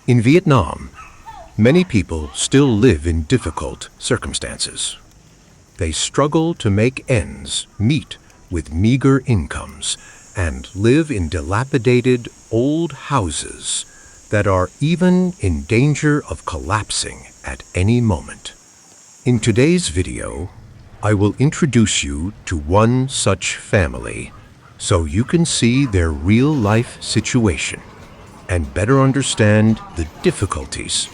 In Vietnam, many people still live in difficult circumstances. They struggle to make ends meet with meager incomes and live in dilapidated old houses that are even in danger of collapsing at any moment. In today's video, I will introduce you to one such family so you can see their real-life situation and better understand the difficulties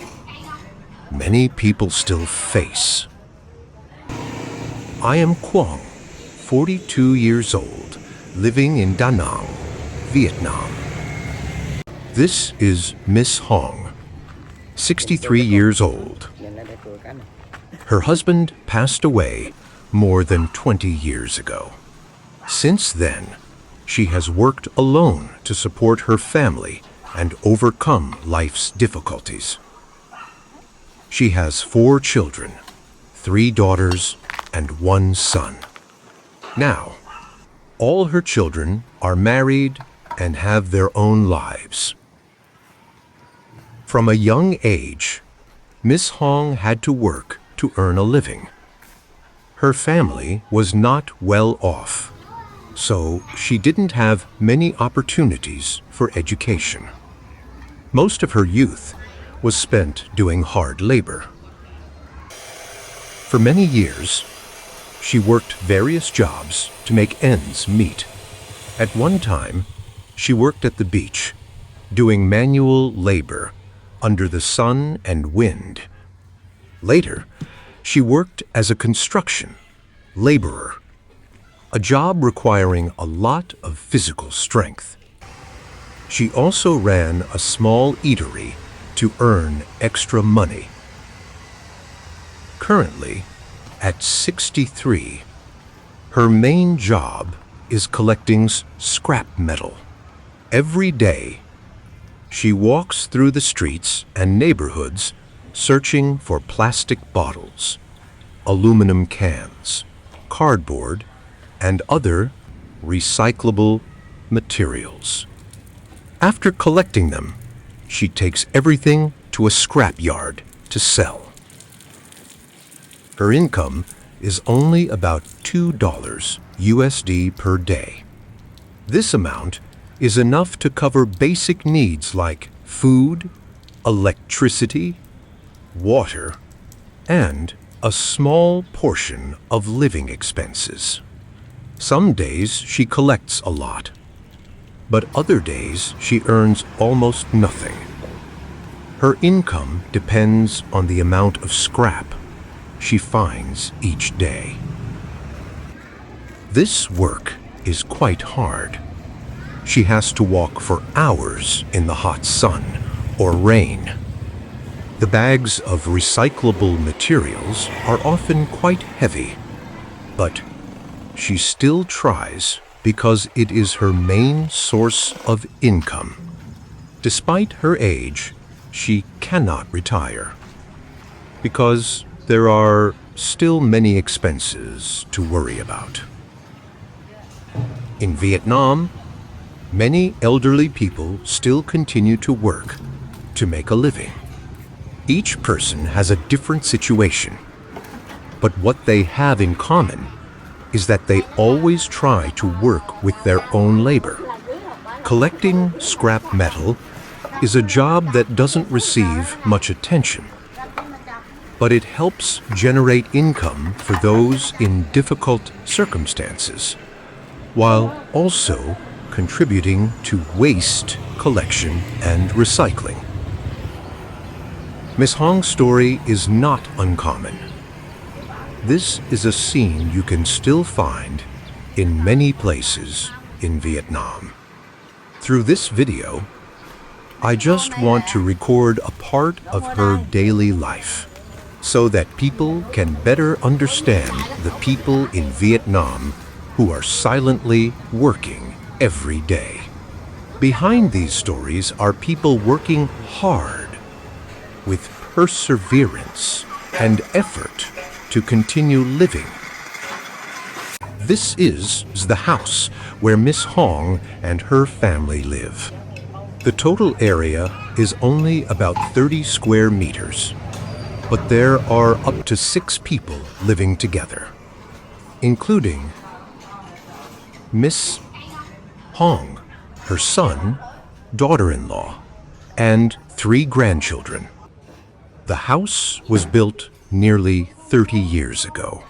many people still face. I am Quang, 42 years old, living in Da Nang, Vietnam. This is Miss Hong, 63 years old. Her husband passed away more than 20 years ago. Since then, she has worked alone to support her family and overcome life's difficulties. She has 4 children, 3 daughters, and 1 son. Now, all her children are married and have their own lives. From a young age, Miss Hong had to work to earn a living. Her family was not well off, so she didn't have many opportunities for education. Most of her youth was spent doing hard labor. For many years, she worked various jobs to make ends meet. At one time, she worked at the beach, doing manual labor under the sun and wind. Later, she worked as a construction laborer, a job requiring a lot of physical strength. She also ran a small eatery to earn extra money. Currently, at 63, her main job is collecting scrap metal. Every day, she walks through the streets and neighborhoods searching for plastic bottles, aluminum cans, cardboard, and other recyclable materials. After collecting them, she takes everything to a scrap yard to sell. Her income is only about $2 USD per day. This amount is enough to cover basic needs like food, electricity, water, and a small portion of living expenses. Some days she collects a lot, but other days she earns almost nothing. Her income depends on the amount of scrap she finds each day. This work is quite hard. She has to walk for hours in the hot sun or rain. The bags of recyclable materials are often quite heavy, but she still tries because it is her main source of income. Despite her age, she cannot retire because there are still many expenses to worry about. In Vietnam, many elderly people still continue to work to make a living. Each person has a different situation, but what they have in common is that they always try to work with their own labor. Collecting scrap metal is a job that doesn't receive much attention, but it helps generate income for those in difficult circumstances, while also contributing to waste collection and recycling. Miss Hong's story is not uncommon. This is a scene you can still find in many places in Vietnam. Through this video, I just want to record a part of her daily life so that people can better understand the people in Vietnam who are silently working every day. Behind these stories are people working hard with perseverance and effort to continue living. This is the house where Miss Hong and her family live. The total area is only about 30 square meters, but there are up to 6 people living together, including Miss Hong, her son, daughter-in-law, and 3 grandchildren. The house was built nearly 30 years ago,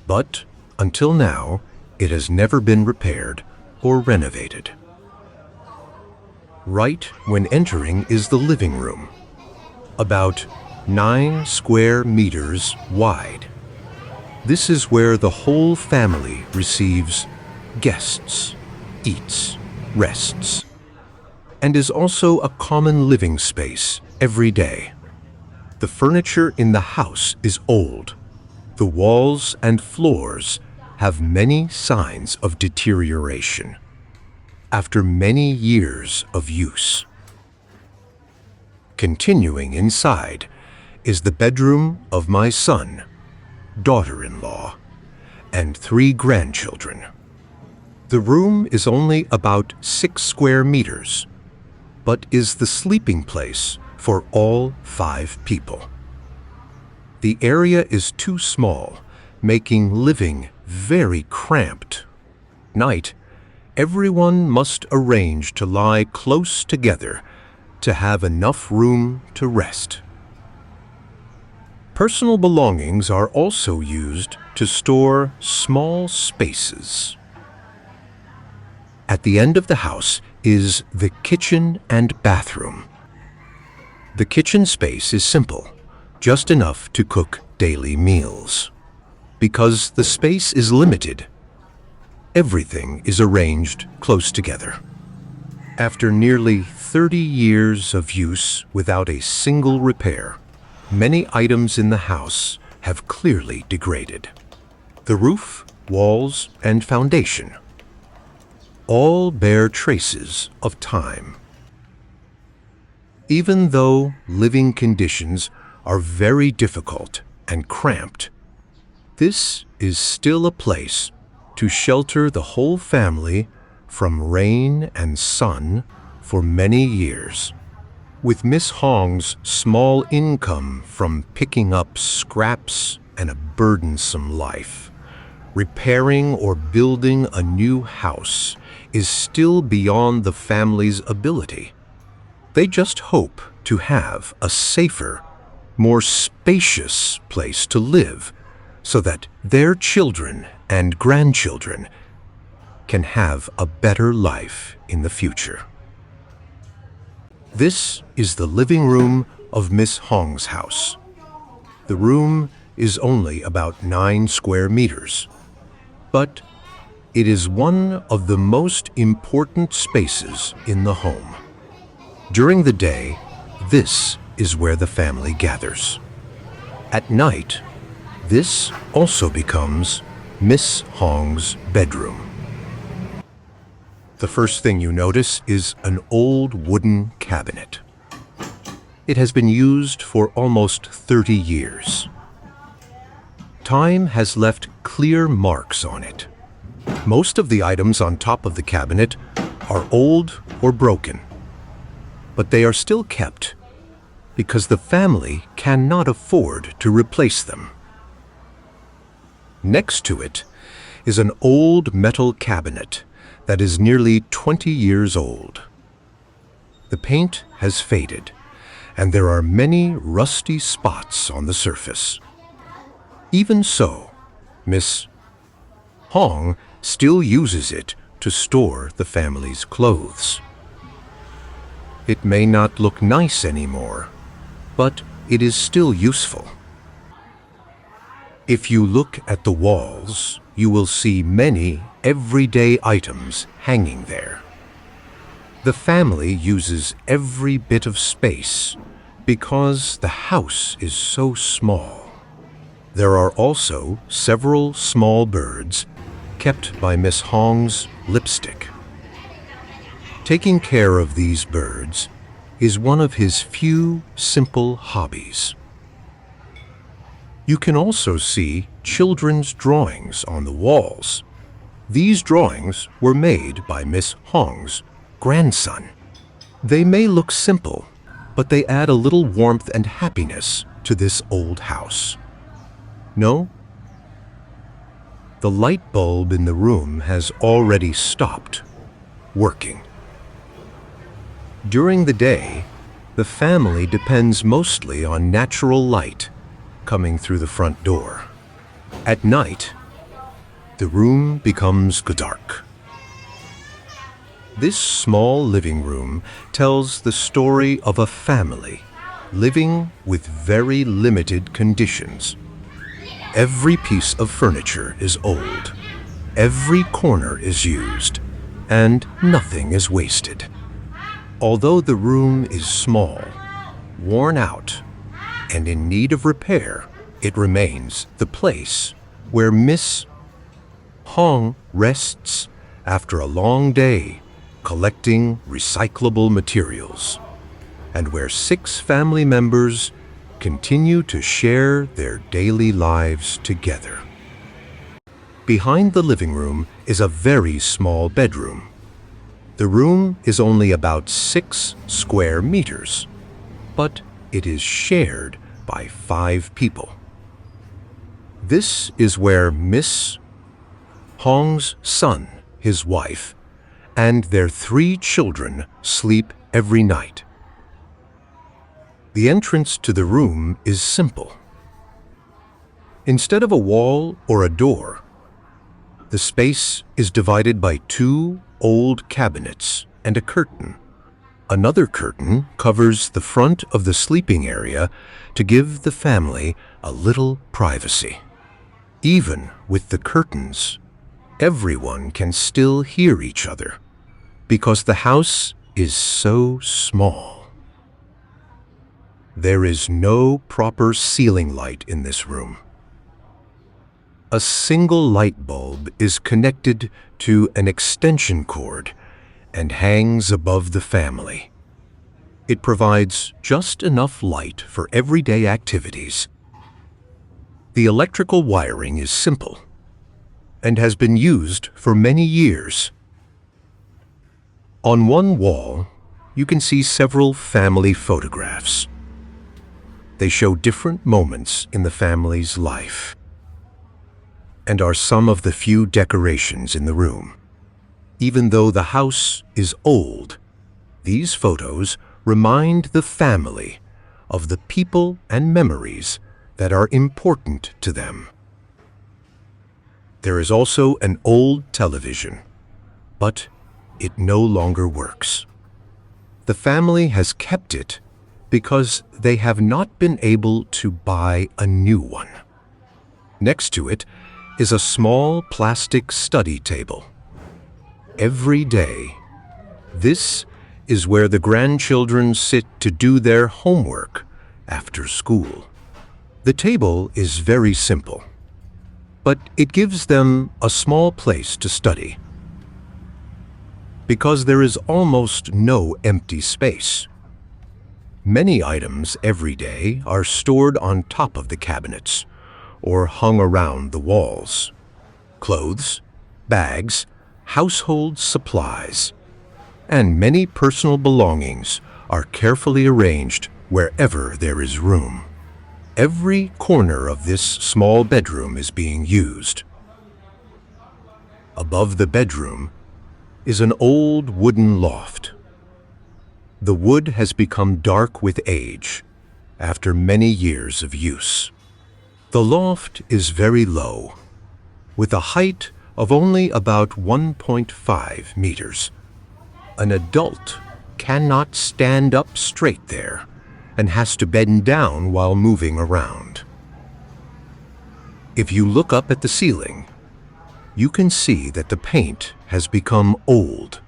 but until now, it has never been repaired or renovated. Right when entering is the living room, about 9 square meters wide. This is where the whole family receives guests, eats, rests, and is also a common living space every day. The furniture in the house is old. The walls and floors have many signs of deterioration after many years of use. Continuing inside is the bedroom of my son, daughter-in-law, and 3 grandchildren. The room is only about 6 square meters, but is the sleeping place for all 5 people. The area is too small, making living very cramped. At night, everyone must arrange to lie close together to have enough room to rest. Personal belongings are also used to store small spaces. At the end of the house is the kitchen and bathroom. The kitchen space is simple, just enough to cook daily meals. Because the space is limited, everything is arranged close together. After nearly 30 years of use without a single repair, many items in the house have clearly degraded. The roof, walls, and foundation all bear traces of time. Even though living conditions are very difficult and cramped, this is still a place to shelter the whole family from rain and sun for many years. With Miss Hong's small income from picking up scraps and a burdensome life, repairing or building a new house is still beyond the family's ability. They just hope to have a safer, more spacious place to live so that their children and grandchildren can have a better life in the future. This is the living room of Miss Hong's house. The room is only about 9 square meters, but it is one of the most important spaces in the home. During the day, this is where the family gathers. At night, this also becomes Miss Hong's bedroom. The first thing you notice is an old wooden cabinet. It has been used for almost 30 years. Time has left clear marks on it. Most of the items on top of the cabinet are old or broken, but they are still kept because the family cannot afford to replace them. Next to it is an old metal cabinet that is nearly 20 years old. The paint has faded, and there are many rusty spots on the surface. Even so, Miss Hong still uses it to store the family's clothes. It may not look nice anymore, but it is still useful. If you look at the walls, you will see many everyday items hanging there. The family uses every bit of space because the house is so small. There are also several small birds kept by Miss Hong's lipstick. Taking care of these birds is one of his few simple hobbies. You can also see children's drawings on the walls. These drawings were made by Miss Hong's grandson. They may look simple, but they add a little warmth and happiness to this old house. No? The light bulb in the room has already stopped working. During the day, the family depends mostly on natural light coming through the front door. At night, the room becomes dark. This small living room tells the story of a family living with very limited conditions. Every piece of furniture is old, every corner is used, and nothing is wasted. Although the room is small, worn out, and in need of repair, it remains the place where Miss Hong rests after a long day collecting recyclable materials, and where 6 family members continue to share their daily lives together. Behind the living room is a very small bedroom. The room is only about 6 square meters, but it is shared by 5 people. This is where Miss Hong's son, his wife, and their 3 children sleep every night. The entrance to the room is simple. Instead of a wall or a door, the space is divided by 2 old cabinets and a curtain. Another curtain covers the front of the sleeping area to give the family a little privacy. Even with the curtains, everyone can still hear each other because the house is so small. There is no proper ceiling light in this room. A single light bulb is connected to an extension cord and hangs above the family. It provides just enough light for everyday activities. The electrical wiring is simple and has been used for many years. On one wall, you can see several family photographs. They show different moments in the family's life and are some of the few decorations in the room. Even though the house is old, these photos remind the family of the people and memories that are important to them. There is also an old television, but it no longer works. The family has kept it because they have not been able to buy a new one. Next to it is a small plastic study table. Every day, this is where the grandchildren sit to do their homework after school. The table is very simple, but it gives them a small place to study because there is almost no empty space. Many items every day are stored on top of the cabinets or hung around the walls. Clothes, bags, household supplies, and many personal belongings are carefully arranged wherever there is room. Every corner of this small bedroom is being used. Above the bedroom is an old wooden loft. The wood has become dark with age after many years of use. The loft is very low, with a height of only about 1.5 meters. An adult cannot stand up straight there and has to bend down while moving around. If you look up at the ceiling, you can see that the paint has become old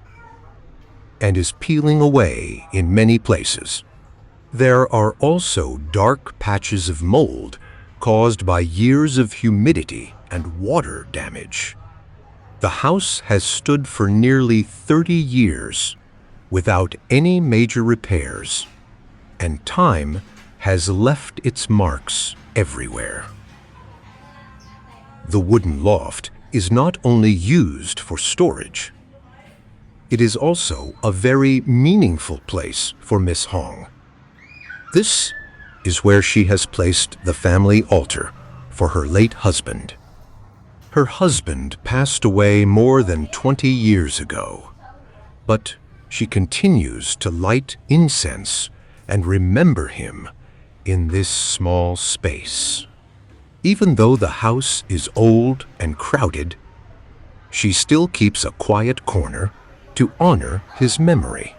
and is peeling away in many places. There are also dark patches of mold caused by years of humidity and water damage. The house has stood for nearly 30 years without any major repairs, and time has left its marks everywhere. The wooden loft is not only used for storage. It is also a very meaningful place for Miss Hong. This is where she has placed the family altar for her late husband. Her husband passed away more than 20 years ago, but she continues to light incense and remember him in this small space. Even though the house is old and crowded, she still keeps a quiet corner to honor his memory.